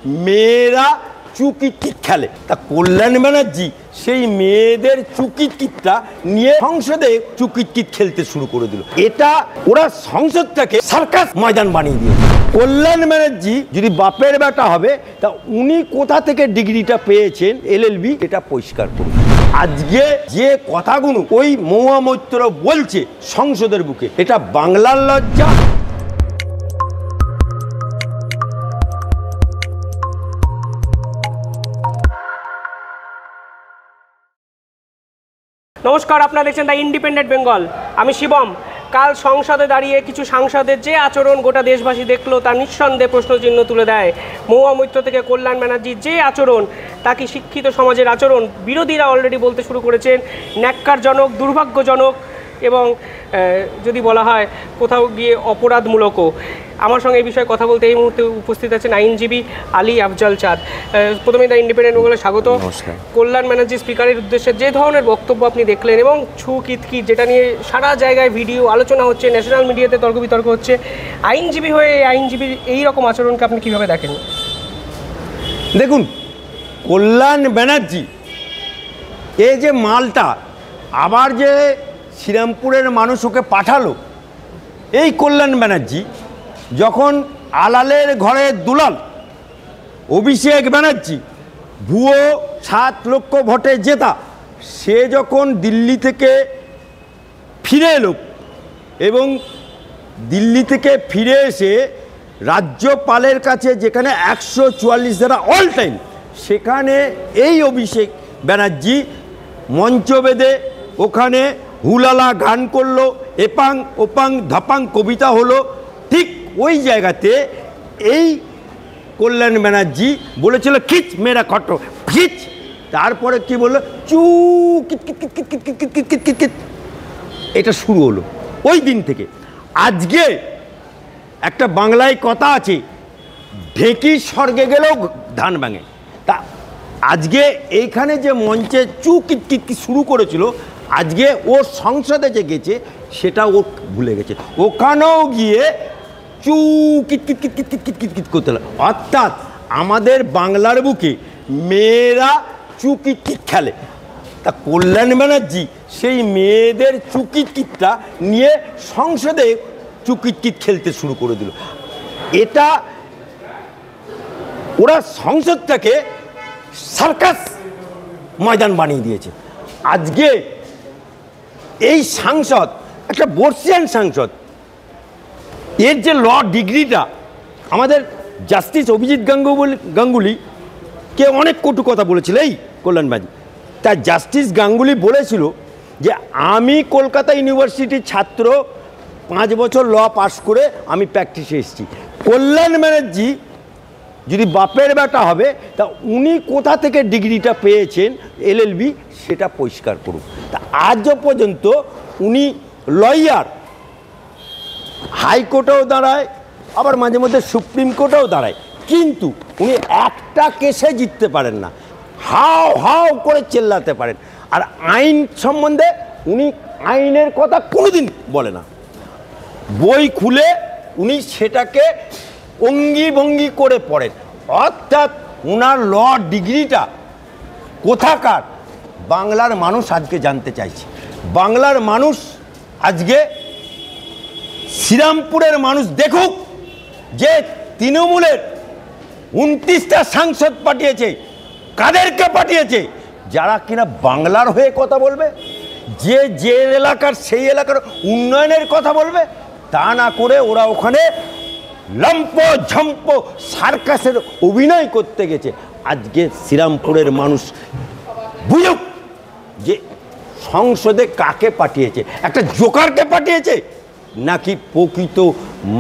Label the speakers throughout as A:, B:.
A: মেয়েরা চুকিটকিট খেলে, তা কল্যাণ ব্যানার্জি সেই মেয়েদের চুকিটকিটটা নিয়ে সংসদে চুকিটকিট খেলতে শুরু করে দিল। এটা ওরা সংসদটাকে সার্কাস ময়দান বানিয়ে দিয়েছে। কল্যাণ ব্যানার্জি যদি বাপের বেটা হবে, তা উনি কোথা থেকে ডিগ্রিটা পেয়েছেন LLB, এটা পরিষ্কার করুন। আজকে যে কথাগুলো ওই মহুয়া মৈত্র বলছে সংসদের বুকে, এটা বাংলার লজ্জা।
B: নমস্কার, আপনারা দেখছেন দ্য ইন্ডিপেন্ডেন্ট বেঙ্গল। আমি শিবম। কাল সংসদে দাঁড়িয়ে কিছু সাংসদের যে আচরণ গোটা দেশবাসী দেখলো, তার নিঃসন্দেহে প্রশ্নচিহ্ন তুলে দেয়। মহুয়া মৈত্র থেকে কল্যাণ ব্যানার্জির যে আচরণ, তা কি শিক্ষিত সমাজের আচরণ? বিরোধীরা অলরেডি বলতে শুরু করেছেন ন্যাক্কারজনক, দুর্ভাগ্যজনক এবং যদি বলা হয় কোথাও গিয়ে অপরাধমূলকও। আমার সঙ্গে এই বিষয়ে কথা বলতে এই মুহূর্তে উপস্থিত আছেন আইনজীবী আলী আফজাল চাঁদ। প্রথমেই দ্য ইন্ডিপেন্ডেন্ট বেঙ্গলে স্বাগত। কল্যাণ ব্যানার্জি স্পিকারের উদ্দেশ্যে যে ধরনের বক্তব্য আপনি দেখলেন এবং কিতকিত, যেটা নিয়ে সারা জায়গায় ভিডিও আলোচনা হচ্ছে, ন্যাশনাল মিডিয়াতে তর্ক বিতর্ক হচ্ছে, আইনজীবী হয়ে আইনজীবীর এই রকম আচরণকে আপনি কীভাবে দেখেন?
A: দেখুন, কল্যাণ ব্যানার্জি এই যে মালটা আবার যে শ্রীরামপুরের মানুষ ওকে পাঠালো, এই কল্যাণ ব্যানার্জি যখন আলালের ঘরে দুলাল অভিষেক ব্যানার্জি ভুয়ো 7 লক্ষ ভোটে জেতা, সে যখন দিল্লি থেকে ফিরে এলো এবং দিল্লি থেকে ফিরে এসে রাজ্যপালের কাছে যেখানে 144 ধারা অল টাইম, সেখানে এই অভিষেক ব্যানার্জি মঞ্চ বেঁধে ওখানে হুলালা গান করলো, এপাং ওপাং ধাপাং কবিতা হলো। ঠিক ওই জায়গাতে এই কল্যাণ ব্যানার্জি বলেছিল খিচ মেরা খটো খিচ, তারপরে কি বললো চু kit kit kit kit kit kit kit kit kit kit, এটা শুরু হলো ওই দিন থেকে। আজকে একটা বাংলায় কথা আছে, ঢেকি স্বর্গে গেলেও ধান ভাঙে। তা আজকে এইখানে যে মঞ্চে চু কিট কিট কিট শুরু করেছিল, আজকে ও সংসদে যে গেছে সেটা ও ভুলে গেছে, ওখানেও গিয়ে চু kit kit kit kit kit kit kit kit করতে লাগে। অর্থাৎ আমাদের বাংলার বুকে মেয়েরা চু কিট কিট খেলে, তা কল্যাণ ব্যানার্জি সেই মেয়েদের চু কিট কিটটা নিয়ে সংসদে চু কিট কিট খেলতে শুরু করে দিল। এটা ওরা সংসদটাকে সার্কাস ময়দান বানিয়ে দিয়েছে। আজকে এই সাংসদ একটা বর্ষিয়ান সাংসদ, এর যে ল ডিগ্রিটা, আমাদের জাস্টিস অভিজিৎ গাঙ্গুলি কে অনেক কটু কথা বলেছিল এই কল্যাণ ব্যানার্জি। তাই জাস্টিস গাঙ্গুলি বলেছিল যে আমি কলকাতা ইউনিভার্সিটির ছাত্র, 5 বছর ল পাস করে আমি প্র্যাকটিসে এসেছি। কল্যাণ ব্যানার্জি যদি বাপের বেটা হবে, তা উনি কোথা থেকে ডিগ্রিটা পেয়েছেন LLB, সেটা পরিষ্কার করুন। তা আজ পর্যন্ত উনি লয়ার, হাইকোর্টেও দাঁড়ায়, আবার মাঝে মধ্যে সুপ্রিম কোর্টেও দাঁড়ায়, কিন্তু উনি একটা কেসে জিততে পারেন না, হাও হাও করে চেল্লাতে পারেন। আর আইন সম্বন্ধে উনি আইনের কথা কোনোদিন বলে না, বই খুলে উনি সেটাকে অঙ্গি ভঙ্গি করে পড়েন। অর্থাৎ ওনার ল ডিগ্রিটা কোথাকার বাংলার মানুষ আজকে জানতে চাইছে। বাংলার মানুষ আজকে, শ্রীরামপুরের মানুষ দেখুক যে তৃণমূলের 29টা সাংসদ পাঠিয়েছে, কাদেরকে পাঠিয়েছে? যারা কিনা বাংলার হয়ে কথা বলবে, যে এলাকার সেই এলাকার উন্নয়নের কথা বলবে। তা না করে ওরা ওখানে লম্প ঝম্প সার্কাসের অভিনয় করতে গেছে। আজকে শ্রীরামপুরের মানুষ বুঝুক যে সংসদে কাকে পাঠিয়েছে, একটা জোকারকে পাঠিয়েছে নাকি প্রকৃত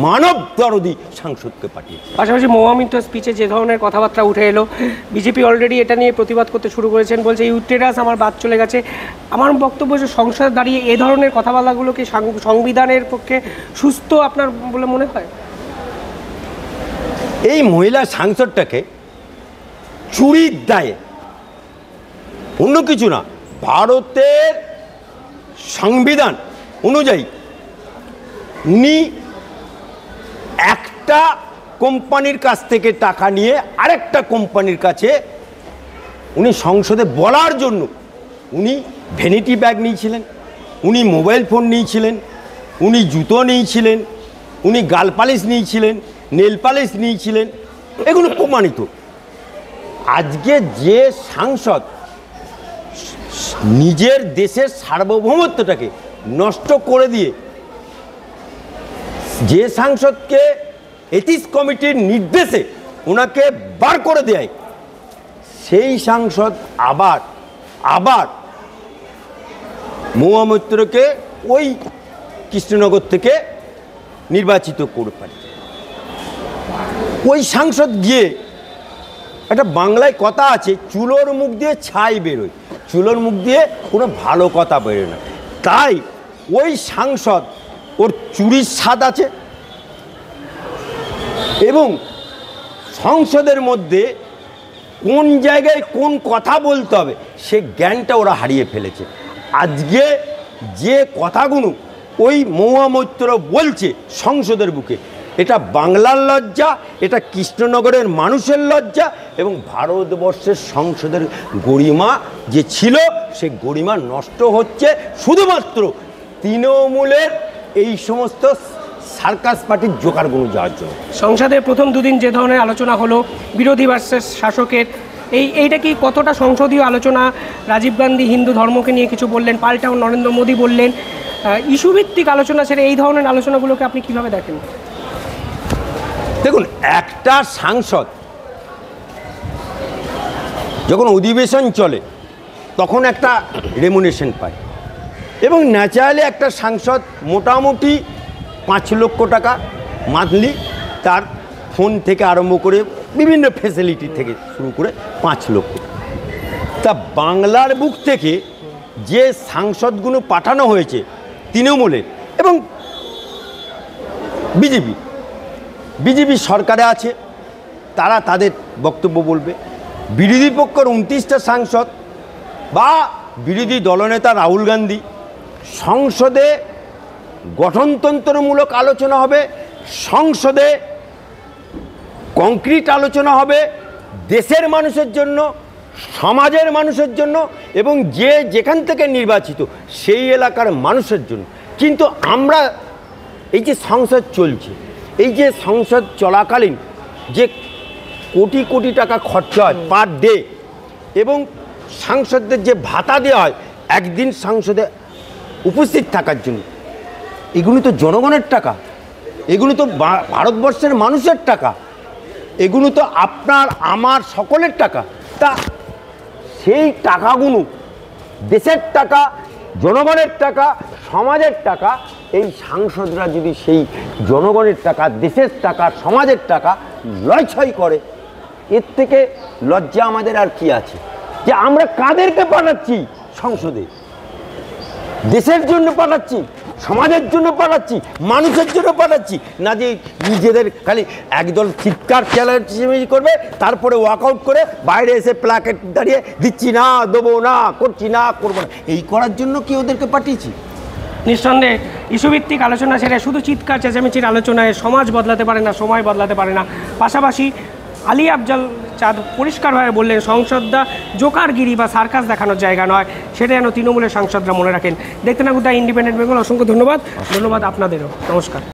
A: মানব দরদি সাংসদকে পাঠিয়েছে।
B: পাশাপাশি মহুয়া মৈত্র স্পিচে যে ধরনের কথাবার্তা উঠে এলো, বিজেপি অলরেডি এটা নিয়ে প্রতিবাদ করতে শুরু করেছেন, বলছে ইউটেরাস আমার বাদ চলে গেছে। আমার বক্তব্য যে সংসদে দাঁড়িয়ে এ ধরনের কথাবার্তাগুলোকে সংবিধানের পক্ষে সুস্থ আপনার বলে মনে হয়?
A: এই মহিলা সাংসদটাকে চুরির দায়ে, অন্য কিছু না, ভারতের সংবিধান অনুযায়ী উনি একটা কোম্পানির কাছ থেকে টাকা নিয়ে আরেকটা কোম্পানির কাছে উনি সংসদে বলার জন্য উনি ভ্যানিটি ব্যাগ নিয়েছিলেন, উনি মোবাইল ফোন নিয়েছিলেন, উনি জুতো নিয়েছিলেন, উনি গাল পালিশ নিয়েছিলেন, নেল পালিশ নিয়েছিলেন, এগুলো প্রমাণিত। আজকে যে সাংসদ নিজের দেশের সার্বভৌমত্বটাকে নষ্ট করে দিয়ে, যে সাংসদকে এথিক্স কমিটির নির্দেশে ওনাকে বার করে দেয়, সেই সাংসদ আবার মহুয়া মৈত্রকে ওই কৃষ্ণনগর থেকে নির্বাচিত করে পারে। ওই সাংসদ গিয়ে, একটা বাংলায় কথা আছে, চুলোর মুখ দিয়ে ছাই বেরোয়, চুলোর মুখ দিয়ে কোনো ভালো কথা বেরোয় না। তাই ওই সাংসদ, ওর চুরির স্বাদ আছে এবং সংসদের মধ্যে কোন জায়গায় কোন কথা বলতে হবে সে জ্ঞানটা ওরা হারিয়ে ফেলেছে। আজকে যে কথাগুলো ওই মহুয়া মৈত্র বলছে সংসদের বুকে, এটা বাংলার লজ্জা, এটা কৃষ্ণনগরের মানুষের লজ্জা এবং ভারতবর্ষের সংসদের গরিমা যে ছিল সে গরিমা নষ্ট হচ্ছে শুধুমাত্র তৃণমূলের এই সমস্ত সার্কাস পার্টির জোকারগুলো যাওয়ার জন্য।
B: সংসদের প্রথম দুদিন যে ধরনের আলোচনা হলো বিরোধী ভার্সেস শাসকের, এইটা কি কতটা সংসদীয় আলোচনা? রাজীব গান্ধী হিন্দু ধর্মকে নিয়ে কিছু বললেন, পাল্টাও নরেন্দ্র মোদী বললেন, ইস্যুভিত্তিক আলোচনা ছেড়ে এই ধরনের আলোচনাগুলোকে আপনি কীভাবে দেখেন?
A: দেখুন, একটা সাংসদ যখন অধিবেশন চলে তখন একটা রেমুনেশন পায় এবং ন্যাচারালি একটা সাংসদ মোটামুটি 5 লক্ষ টাকা মান্থলি, তার ফোন থেকে আরম্ভ করে বিভিন্ন ফেসিলিটি থেকে শুরু করে 5 লক্ষ। তা বাংলার বুক থেকে যে সাংসদগুলো পাঠানো হয়েছে তৃণমূলের এবং বিজেপি সরকারে আছে, তারা তাদের বক্তব্য বলবে। বিরোধী পক্ষের 29টা সাংসদ বা বিরোধী দলনেতা রাহুল গান্ধী, সংসদে গঠনতন্ত্রমূলক আলোচনা হবে, সংসদে কংক্রিট আলোচনা হবে দেশের মানুষের জন্য, সমাজের মানুষের জন্য এবং যে যেখান থেকে নির্বাচিত সেই এলাকার মানুষের জন্য। কিন্তু আমরা এই যে সংসদ চলছে, এই যে সংসদ চলাকালীন যে কোটি কোটি টাকা খরচা হয় পার ডে এবং সাংসদদের যে ভাতা দেওয়া হয় একদিন সংসদে উপস্থিত থাকার জন্য, এগুলো তো জনগণের টাকা, এগুলো তো ভারতবর্ষের মানুষের টাকা, এগুলো তো আপনার আমার সকলের টাকা। তা সেই টাকাগুলো, দেশের টাকা, জনগণের টাকা, সমাজের টাকা, এই সাংসদরা যদি সেই জনগণের টাকা, দেশের টাকা, সমাজের টাকা লয়ছয় করে, এর থেকে লজ্জা আমাদের আর কি আছে? যে আমরা কাদেরকে পাঠাচ্ছি সংসদে? দেশের জন্য পাঠাচ্ছি, সমাজের জন্য পাঠাচ্ছি, মানুষের জন্য পাঠাচ্ছি না যে নিজেদের খালি একদল চিৎকার চেঁচামেচি করবে, তারপরে ওয়াকআউট করে বাইরে এসে প্ল্যাকেট দাঁড়িয়ে দিচ্ছি না, দেবো না, করছি না, করবো না, এই করার জন্য কি ওদেরকে পাঠিয়েছি?
B: নিঃসন্দেহে ইস্যুভিত্তিক আলোচনা ছেড়ে শুধু চিৎকার চেঁচামেচির আলোচনায় সমাজ বদলাতে পারে না, সময় বদলাতে পারে না। পাশাপাশি আলী আফজাল চাঁদ পরিষ্কারভাবে বললেন, সংসদরা জোকারগিরি বা সার্কাস দেখানোর জায়গা নয়, সেটা যেন তৃণমূলের সাংসদরা মনে রাখেন। দেখতে থাকুন দ্য ইন্ডিপেন্ডেন্ট বেঙ্গল। অসংখ্য ধন্যবাদ আপনাদেরও। নমস্কার।